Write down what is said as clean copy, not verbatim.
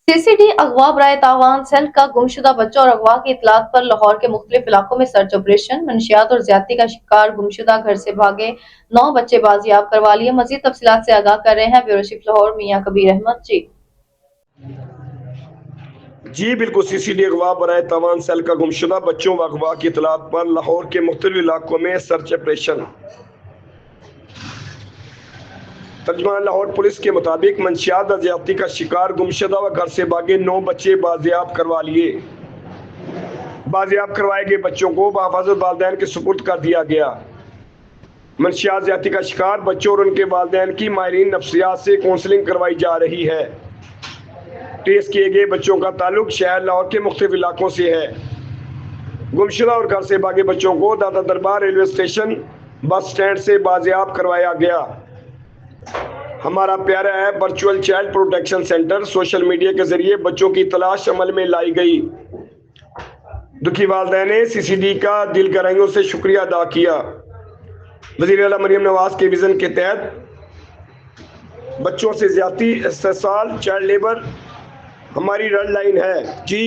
CCD अगवा बराए तावान cell का गुमशुदा बच्चों और अगवा की इतलात पर लाहौर के मुख्तलिफ इलाकों में सर्च ऑपरेशन। मंशियात और ज्यादती का शिकार गुमशुदा घर से भागे 9 बच्चे बाजियाब करवा लिए। मजीद तफसीलात से आगाह कर रहे हैं ब्यूरो चीफ लाहौर मियां कबीर अहमद। जी बिल्कुल, सीसीडी अगवा बराए तावान सेल का गुमशुदा बच्चों व अगवा की इतलात पर लाहौर के मुख्तलिफ इलाकों में सर्च ऑपरेशन। तर्जुमान लाहौर पुलिस के मुताबिक मंशियात और ज्यादती का शिकार गुमशुदा व घर से भागे 9 बच्चे बाजियाब करवा लिए। बाजियाब करवाए गए बच्चों को बाहिफाजत वालिदैन के सुपुर्द कर दिया गया। मंशियात ज्यादती का शिकार बच्चों और उनके वालिदैन की माहिरीन नफ्सियात से काउंसलिंग करवाई जा रही है। ट्रेस किए गए बच्चों का ताल्लुक शहर लाहौर के मुख्तलिफ इलाकों से है। गुमशुदा और घर से भागे बच्चों को दादा दरबार रेलवे स्टेशन बस स्टैंड से बाजियाब करवाया गया। हमारा प्यारा app virtual child protection centre social media के जरिए बच्चों की तलाश अमल में लाई गई। दुखी वालिदैन ने सीसीडी का दिल गहराइयों से शुक्रिया अदा किया। वज़ीर आला मरियम नवाज के विजन के तहत बच्चों से ज्यादती, इस्तेसाल, चाइल्ड लेबर हमारी रेड लाइन है। जी